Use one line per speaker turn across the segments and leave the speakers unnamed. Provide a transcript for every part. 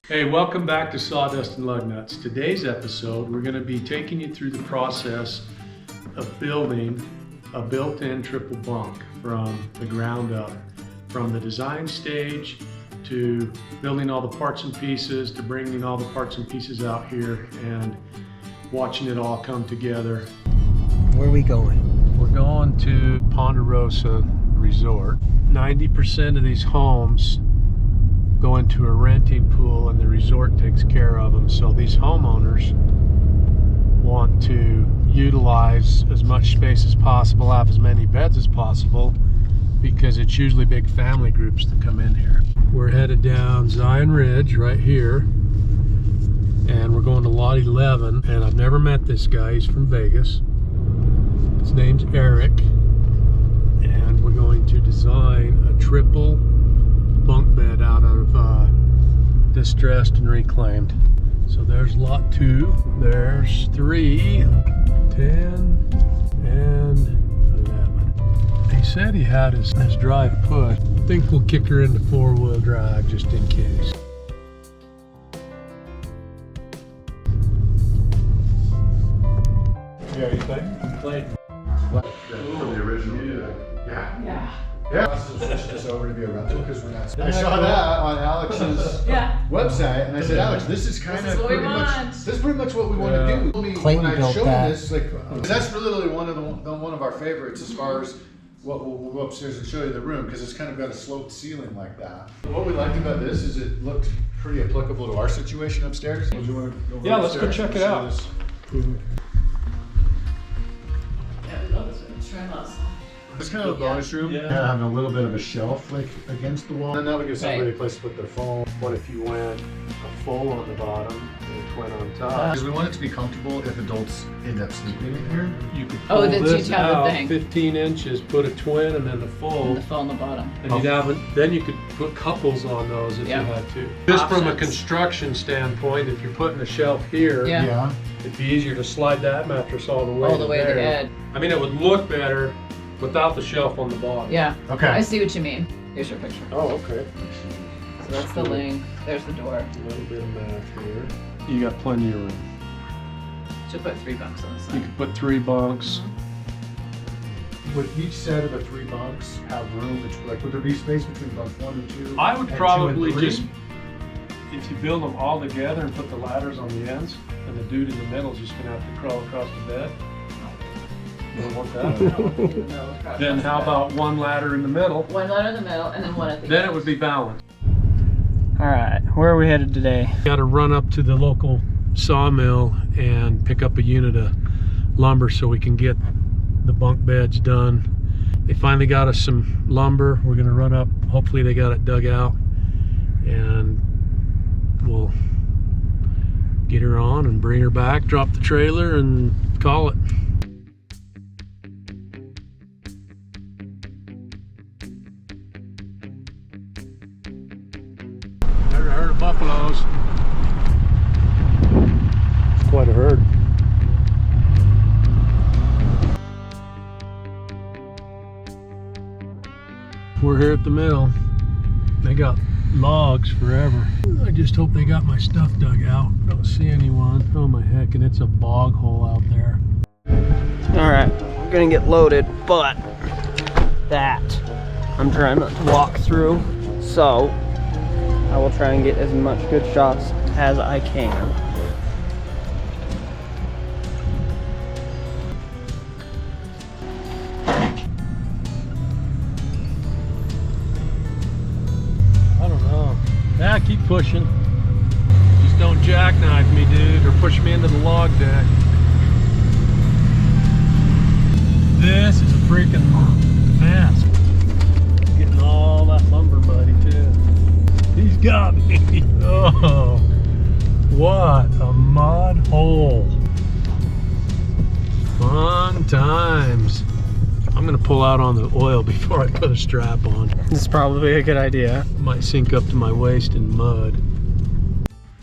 Hey, welcome back to Sawdust and Lug Nuts. Today's episode, we're going to be taking you through the process of building a built-in triple bunk from the ground up. From the design stage to building all the parts and pieces, to bringing all the parts and pieces out here and watching it all come together.
Where are we going?
We're going to Ponderosa Resort. 90% of these homes go into a renting pool and the resort takes care of them. So these homeowners want to utilize as much space as possible, have as many beds as possible, because it's usually big family groups that come in here. We're headed down Zion Ridge right here, and we're going to Lot 11, and I've never met this guy. He's from Vegas. His name's Eric, and we're going to design a triple bunk bed out of distressed and reclaimed. So there's lot 2, there's 3, 10, and 11. He said he had his drive push. I think we'll kick her into 4-wheel drive just in case. Yeah, you played?
What? From the original. Yeah. Let's just switch this over to be a rental because we're not. I saw that on Alex's website, and I said, Alex, this is kind of pretty much. This is pretty much what we want to do.
Clayton
when I
built
showed
that.
this, that's literally one of our favorites as far as what we'll go upstairs and show you the room because it's kind of got a sloped ceiling like that. What we liked about this is it looked pretty applicable to our situation upstairs. Would you want to go
Yeah, let's go check it out.
Yeah, we love this one. Try them outside.
It's kind of a bonus room.
Yeah.
Having a little bit of a shelf like against the wall. And that would give somebody a place to put their phone.
What if you went a full on the bottom and a twin on top?
Because we want it to be comfortable if adults end up sleeping in here.
You could pull
then
this
you'd have the
out
thing.
15 inches, put a twin and then the full.
And the phone on the bottom.
And you'd have it, then you could put couples on those if
Yeah.
you had to. Just from a
Options.
construction standpoint, if you're putting a shelf here,
Yeah.
it'd be easier to slide that mattress all the way
All the way to the
there.
edge.
I mean, it would look better without the shelf on the bottom.
Yeah.
Okay.
I see what you mean. Here's your picture.
Oh, okay.
So that's the link. There's the door.
A little bit of math here. You got plenty of room.
Should put 3 bunks on the
You
side.
could put 3 bunks.
Would each set of the 3 bunks have room? Would there be space between bunks 1 and 2?
I would
and
probably
2 and 3?
just, if you build them all together and put the ladders on the ends, and the dude in the middle is just gonna have to crawl across the bed. You don't want that. Then how about one ladder in the middle?
One ladder in the middle and then one at the
Then
end.
it would be balanced.
Alright, where are we headed today?
Got to run up to the local sawmill and pick up a unit of lumber so we can get the bunk beds done. They finally got us some lumber. We're gonna run up, hopefully they got it dug out, and we'll get her on and bring her back, drop the trailer and call it. There's a herd of buffaloes. It's quite a herd. We're here at the mill. They got logs forever. I just hope they got my stuff dug out. Don't see anyone. Oh my heck, and it's a bog hole out there.
Alright, we're gonna get loaded, but that I'm trying not to walk through, so I will try and get as much good shots as I can.
I don't know. Yeah, keep pushing. Just don't jackknife me, dude, or push me into the log deck. This is a freaking mess. Getting all that lumber muddy too. He's got me. Oh, what a mud hole. Fun times. I'm gonna pull out on the oil before I put a strap on.
This is probably a good idea.
Might sink up to my waist in mud.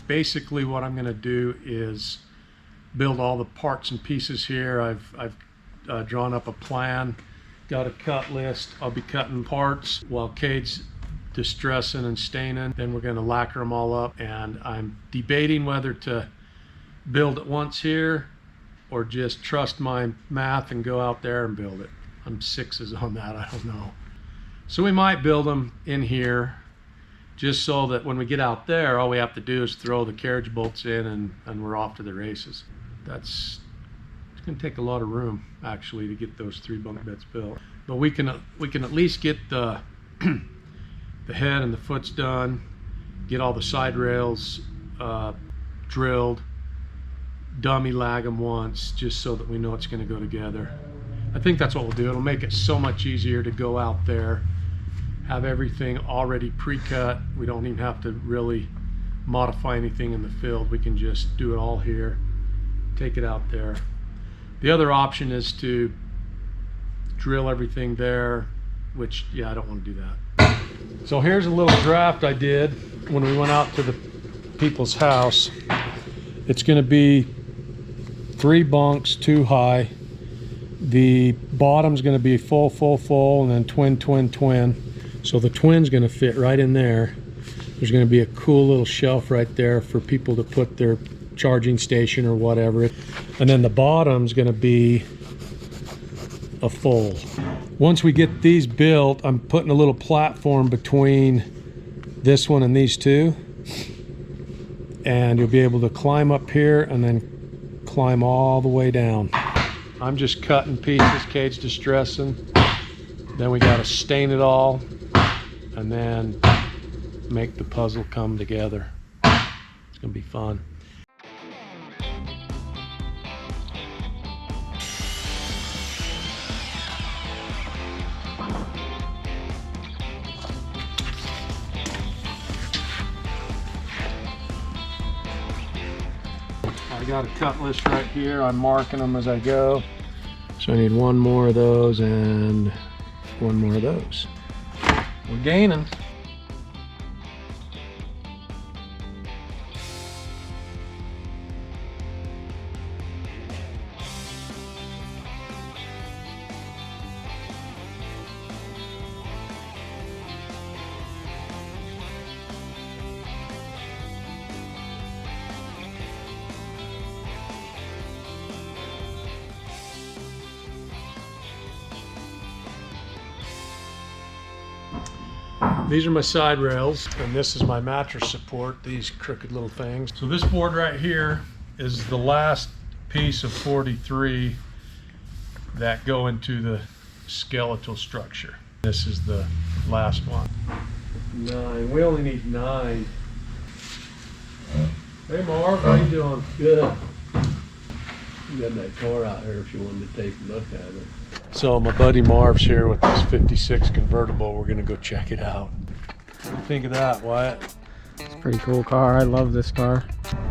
Basically what I'm gonna do is build all the parts and pieces here. I've drawn up a plan, got a cut list. I'll be cutting parts while Cade's distressing and staining. Then we're going to lacquer them all up, and I'm debating whether to build it once here or just trust my math and go out there and build it. I'm sixes on that, I don't know. So we might build them in here just so that when we get out there, all we have to do is throw the carriage bolts in and we're off to the races. It's gonna take a lot of room actually to get those 3 bunk beds built. But we can at least get the the head and the foots done, get all the side rails drilled, dummy lag them once, just so that we know it's gonna go together. I think that's what we'll do. It'll make it so much easier to go out there, have everything already pre-cut. We don't even have to really modify anything in the field. We can just do it all here, take it out there. The other option is to drill everything there, which, yeah, I don't want to do that. So here's a little draft I did when we went out to the people's house. It's going to be 3 bunks, 2 high. The bottom's going to be full, and then twin. So the twin's going to fit right in there. There's going to be a cool little shelf right there for people to put their charging station or whatever. And then the bottom's going to be a full. Once we get these built, I'm putting a little platform between this one and these 2. And you'll be able to climb up here and then climb all the way down. I'm just cutting pieces, cage distressing. Then we got to stain it all and then make the puzzle come together. It's gonna be fun. I got a cut list right here. I'm marking them as I go. So I need 1 more of those and 1 more of those. We're gaining. These are my side rails, and this is my mattress support, these crooked little things. So this board right here is the last piece of 43 that go into the skeletal structure. This is the last one. 9, we only need 9. Hey Marv, how you doing? Good.
You got that car out here if you wanted to take a look at it.
So my buddy Marv's here with this 56 convertible. We're gonna go check it out. What do you think of that, Wyatt?
It's a pretty cool car. I love this car.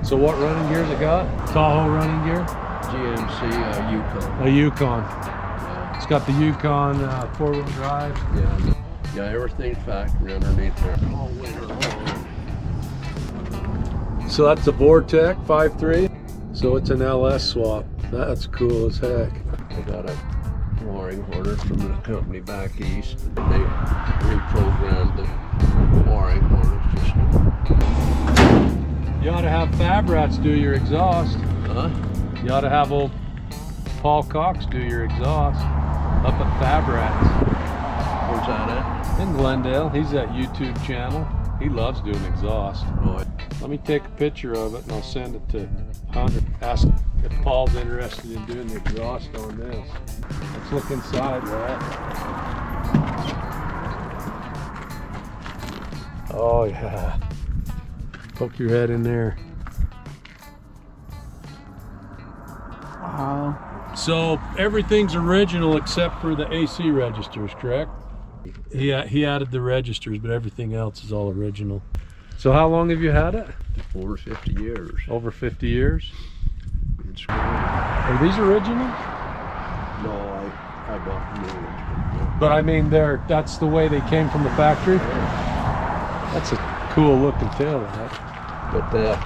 So what running gears it got? Tahoe running gear?
GMC Yukon.
A Yukon.
Yeah.
It's got the Yukon 4-wheel drive.
Yeah, everything's factory underneath there. All winter long.
So that's a Vortec 5.3. So it's an LS swap. That's cool as heck.
I got a wiring harness from the company back east. They reprogrammed the wiring harness just
You ought to have Fab Rats do your exhaust.
Huh?
You ought to have old Paul Cox do your exhaust up at Fab Rats.
Where's that at?
In Glendale. He's that YouTube channel. He loves doing exhaust.
Oh,
Let me take a picture of it and I'll send it to Hunter. Ask if Paul's interested in doing the exhaust on this. Let's look inside, right? Oh yeah. Poke your head in there.
Wow.
So everything's original except for the AC registers, correct? He added the registers, but everything else is all original. So how long have you had it?
over 50 years.
Over 50 years?
It's great.
Are these original?
No, I bought new ones.
But I mean, that's the way they came from the factory? That's a cool looking tail light.
But the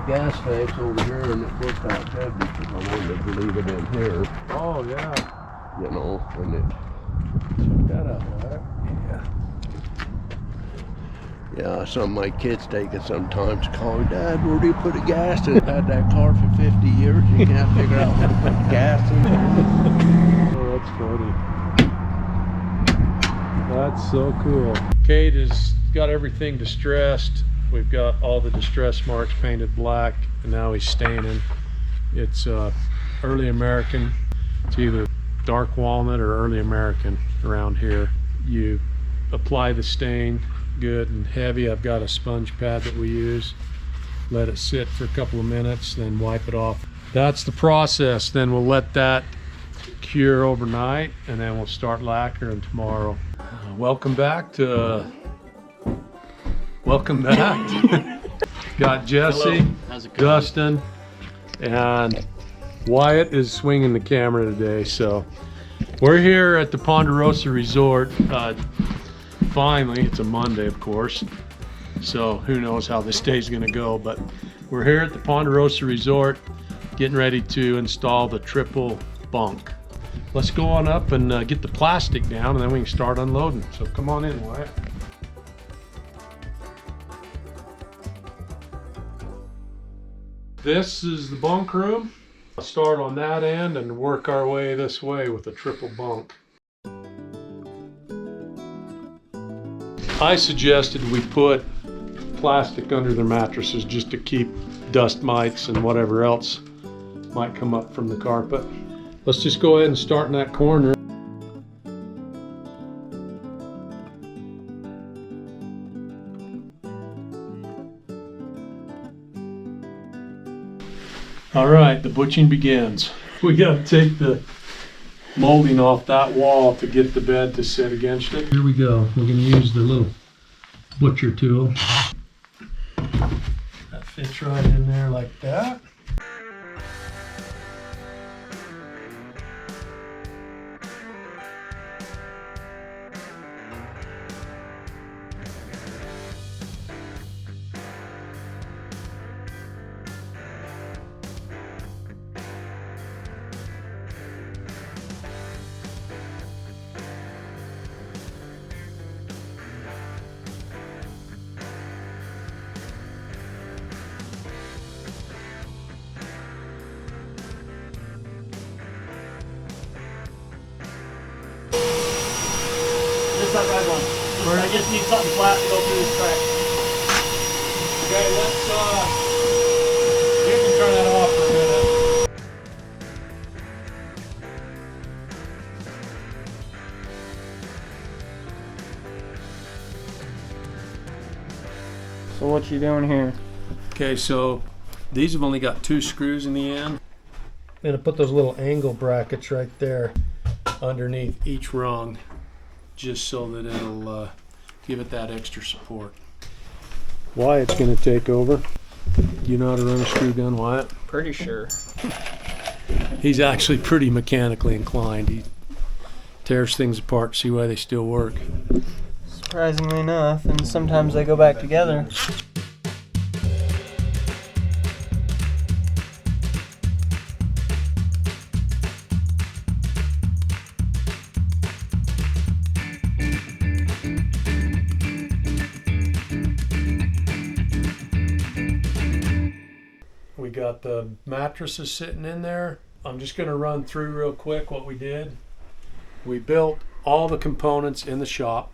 gas tank's over here and it worked out good because I wanted to leave it in here,
Oh yeah.
you know, and it,
Check that out, right? Yeah.
Yeah, some of my kids take it sometimes, call me, Dad, where do you put the gas in? I've had that car for 50 years, you can't figure out where to put the gas in.
Oh, that's funny. That's so cool. Kate has got everything distressed. We've got all the distress marks painted black, and now he's staining. It's early American. It's either dark walnut or early American around here. You apply the stain good and heavy. I've got a sponge pad that we use. Let it sit for a couple of minutes, then wipe it off. That's the process. Then we'll let that cure overnight, and then we'll start lacquering tomorrow. Welcome back. Got Jesse, Dustin, and Wyatt is swinging the camera today. So we're here at the Ponderosa Resort. Finally, it's a Monday, of course. So who knows how this day's gonna go, but we're here at the Ponderosa Resort getting ready to install the triple bunk. Let's go on up and get the plastic down, and then we can start unloading. So come on in, Wyatt. This is the bunk room. I'll start on that end and work our way this way with a triple bunk. I suggested we put plastic under the mattresses just to keep dust mites and whatever else might come up from the carpet. Let's just go ahead and start in that corner. All right, the butching begins. We got to take the molding off that wall to get the bed to sit against it. Here we go. We're going to use the little butcher tool. That fits right in there like that.
Just that red one. I just need something flat to go through this crack.
Okay, let's you can turn that off for a minute.
So what you doing here?
Okay, so these have only got 2 screws in the end. I'm gonna put those little angle brackets right there underneath each rung, just so that it'll give it that extra support. Wyatt's gonna take over. You know how to run a screw gun, Wyatt?
Pretty sure.
He's actually pretty mechanically inclined. He tears things apart to see why they still work.
Surprisingly enough, and sometimes they go back together.
We got the mattresses sitting in there. I'm just going to run through real quick what we did. We built all the components in the shop.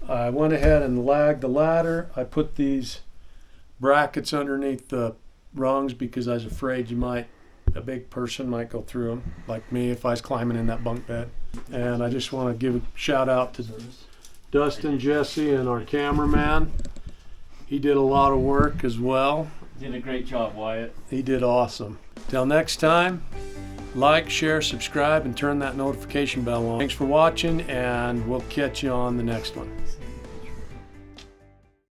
I went ahead and lagged the ladder. I put these brackets underneath the rungs because I was afraid a big person might go through them, like me if I was climbing in that bunk bed. And I just want to give a shout out to Dustin, Jesse, and our cameraman. He did a lot of work as well.
Did a great job, Wyatt.
He did awesome. Till next time, like, share, subscribe, and turn that notification bell on. Thanks for watching, and we'll catch you on the next one.